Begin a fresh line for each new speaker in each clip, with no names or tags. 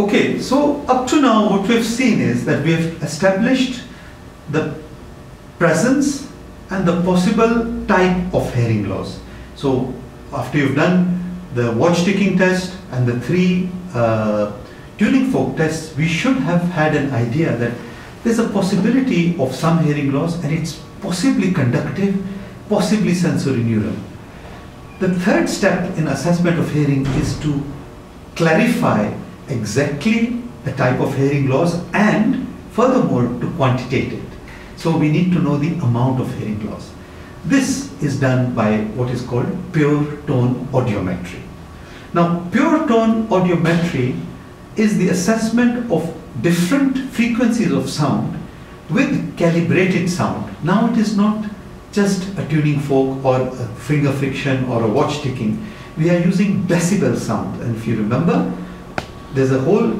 Okay, so up to now what we've seen is that we have established the presence and the possible type of hearing loss. So after you've done the watch ticking test and the 3 tuning fork tests, we should have had an idea that there's a possibility of some hearing loss, and it's possibly conductive, possibly sensorineural. The third step in assessment of hearing is to clarify exactly the type of hearing loss and furthermore to quantitate it. So we need to know the amount of hearing loss. This is done by what is called pure tone audiometry. Now, pure tone audiometry is the assessment of different frequencies of sound with calibrated sound. Now it is not just a tuning fork or a finger friction or a watch ticking. We are using decibel sound, and if you remember, there's a whole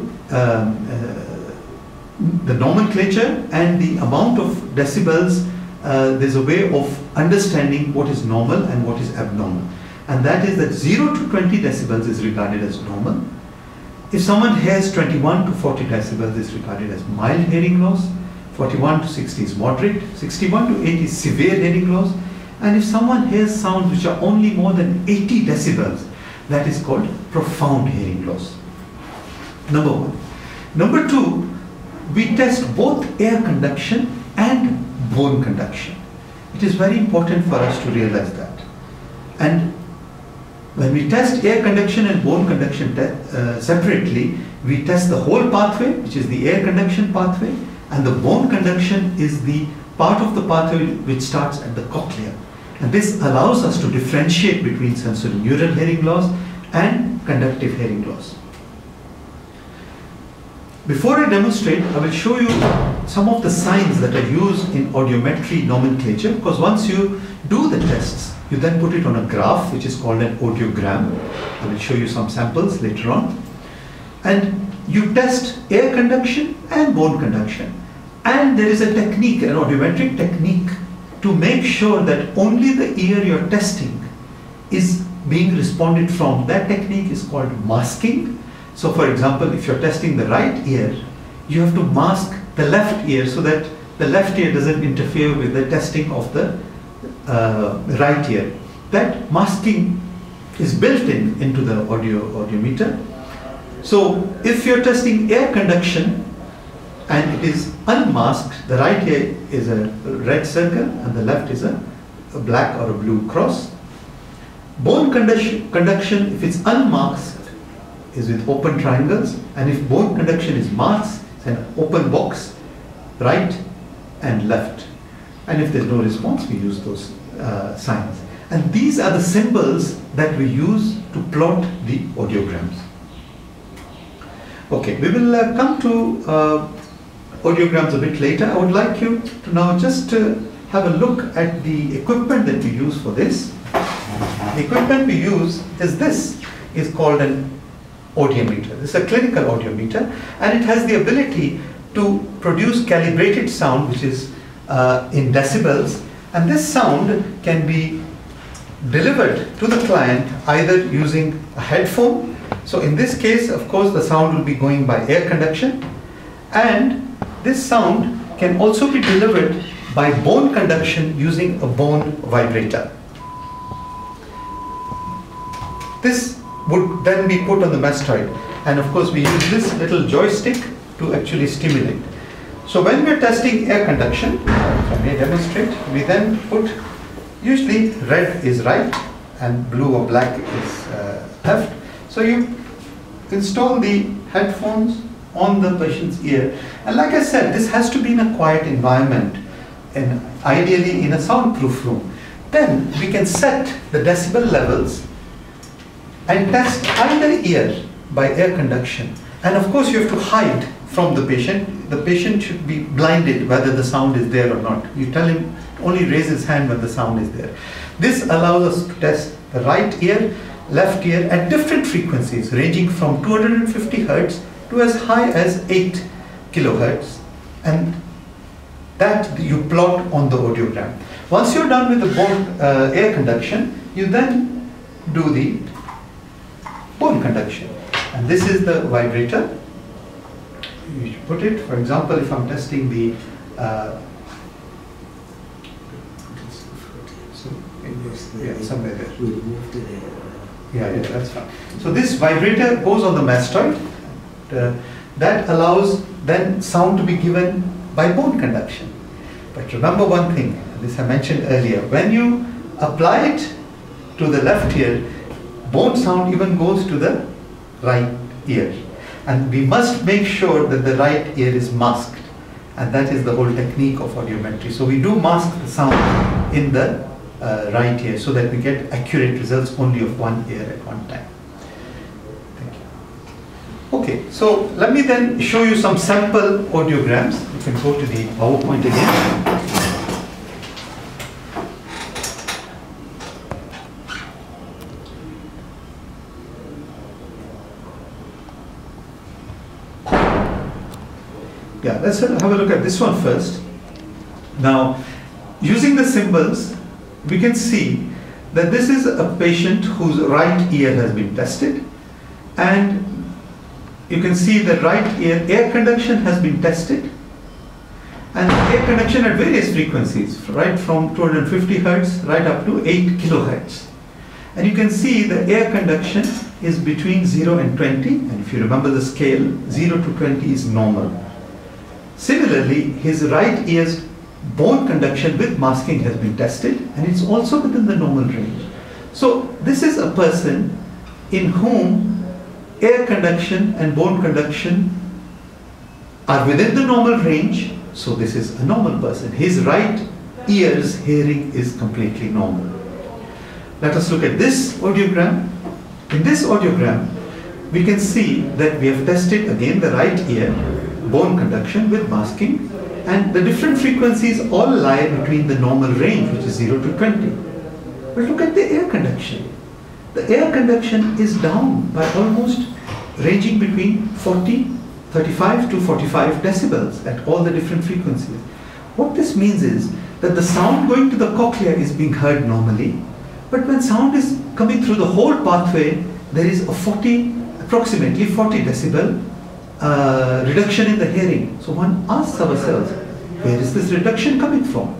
the nomenclature and the amount of decibels. There's a way of understanding what is normal and what is abnormal, and that is that 0 to 20 decibels is regarded as normal. If someone hears 21 to 40 decibels, is regarded as mild hearing loss. 41 to 60 is moderate. 61 to 80 is severe hearing loss. And if someone hears sounds which are only more than 80 decibels, that is called profound hearing loss. Number 1. Number 2, we test both air conduction and bone conduction. It is very important for us to realize that. And when we test air conduction and bone conduction separately, we test the whole pathway, which is the air conduction pathway, and the bone conduction is the part of the pathway which starts at the cochlea. And this allows us to differentiate between sensorineural hearing loss and conductive hearing loss. Before I demonstrate, I will show you some of the signs that are used in audiometry nomenclature, because once you do the tests, you then put it on a graph which is called an audiogram. I will show you some samples later on. And you test air conduction and bone conduction. And there is a technique, an audiometric technique, to make sure that only the ear you're testing is being responded from. That technique is called masking. So for example, if you're testing the right ear, you have to mask the left ear so that the left ear doesn't interfere with the testing of the right ear. That masking is built into the audiometer. So if you're testing air conduction and it is unmasked, the right ear is a red circle and the left is a black or a blue cross. Bone conduction, if it's unmasked, is with open triangles, and if bone conduction is masked, it's an open box, right and left. And if there's no response, we use those signs. And these are the symbols that we use to plot the audiograms. Okay, we will come to audiograms a bit later. I would like you to now just have a look at the equipment that we use for this. The equipment we use is this, is called an audiometer. This is a clinical audiometer, and it has the ability to produce calibrated sound, which is in decibels, and this sound can be delivered to the client either using a headphone. So in this case, of course, the sound will be going by air conduction, and this sound can also be delivered by bone conduction using a bone vibrator. This would then be put on the mastoid, and of course we use this little joystick to actually stimulate. So when we are testing air conduction, if I may demonstrate, we then put, usually red is right and blue or black is left. So you install the headphones on the patient's ear, and like I said, this has to be in a quiet environment and ideally in a soundproof room. Then we can set the decibel levels and test either ear by air conduction. And of course you have to hide from the patient. The patient should be blinded whether the sound is there or not. You tell him only raise his hand when the sound is there. This allows us to test the right ear, left ear at different frequencies ranging from 250 Hz to as high as 8 kilohertz, and that you plot on the audiogram. Once you're done with the bone air conduction, you then do the bone conduction, and this is the vibrator. you put it. For example, if I'm testing the somewhere there. Yeah, that's fine. So this vibrator goes on the mastoid. That allows then sound to be given by bone conduction. But remember one thing, this I mentioned earlier, when you apply it to the left ear, bone sound even goes to the right ear. And we must make sure that the right ear is masked. And that is the whole technique of audiometry. So we do mask the sound in the right ear so that we get accurate results only of one ear at one time. Thank you. Okay, so let me then show you some sample audiograms. You can go to the PowerPoint again. Yeah, let's have a look at this one first. Now, using the symbols, we can see that this is a patient whose right ear has been tested, and you can see the right ear air conduction has been tested, and air conduction at various frequencies, right from 250 Hertz right up to 8 kilohertz. And you can see the air conduction is between 0 and 20, and if you remember the scale, 0 to 20 is normal. Similarly, his right ear's bone conduction with masking has been tested, and it's also within the normal range. So this is a person in whom air conduction and bone conduction are within the normal range. So this is a normal person. His right ear's hearing is completely normal. Let us look at this audiogram. In this audiogram, we can see that we have tested again the right ear bone conduction with masking, and the different frequencies all lie between the normal range, which is 0 to 20. But look at the air conduction. The air conduction is down by almost ranging between 35 to 45 decibels at all the different frequencies. What this means is that the sound going to the cochlea is being heard normally, but when sound is coming through the whole pathway, there is a approximately 40 decibel reduction in the hearing. So one asks ourselves, where is this reduction coming from?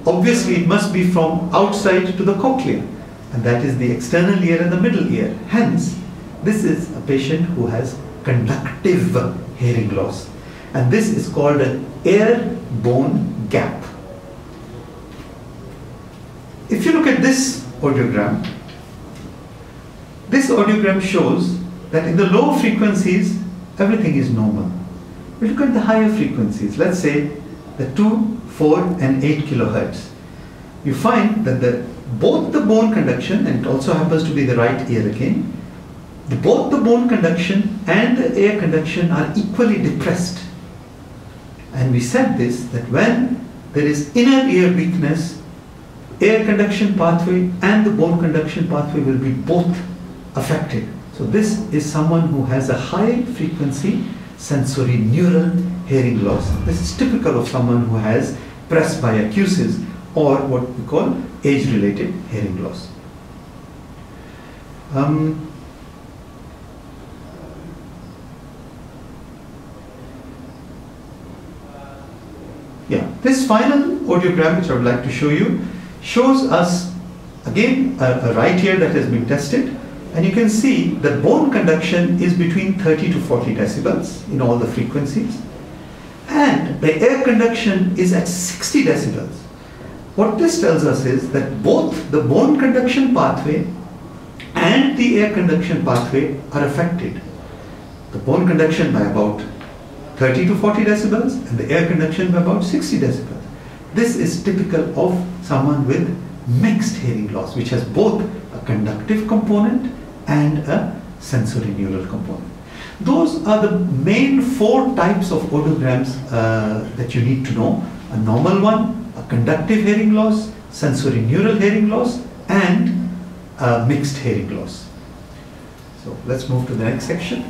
Obviously, it must be from outside to the cochlea, and that is the external ear and the middle ear. Hence, this is a patient who has conductive hearing loss, and this is called an ear-bone gap. If you look at this audiogram shows that in the low frequencies, everything is normal. We look at the higher frequencies, let's say the 2, 4 and 8 kilohertz. You find that both the bone conduction, and it also happens to be the right ear again, both the bone conduction and the air conduction are equally depressed. And we said this, that when there is inner ear weakness, air conduction pathway and the bone conduction pathway will be both affected. So this is someone who has a high frequency sensory neural hearing loss. This is typical of someone who has presbyacusis, or what we call age-related hearing loss. This final audiogram, which I would like to show you, shows us again a right ear that has been tested. And you can see that bone conduction is between 30 to 40 decibels in all the frequencies. And the air conduction is at 60 decibels. What this tells us is that both the bone conduction pathway and the air conduction pathway are affected. The bone conduction by about 30 to 40 decibels and the air conduction by about 60 decibels. This is typical of someone with mixed hearing loss, which has both a conductive component and a sensory neural component. Those are the main 4 types of audiograms that you need to know. A normal one, a conductive hearing loss, sensory neural hearing loss, and mixed hearing loss. So let's move to the next section.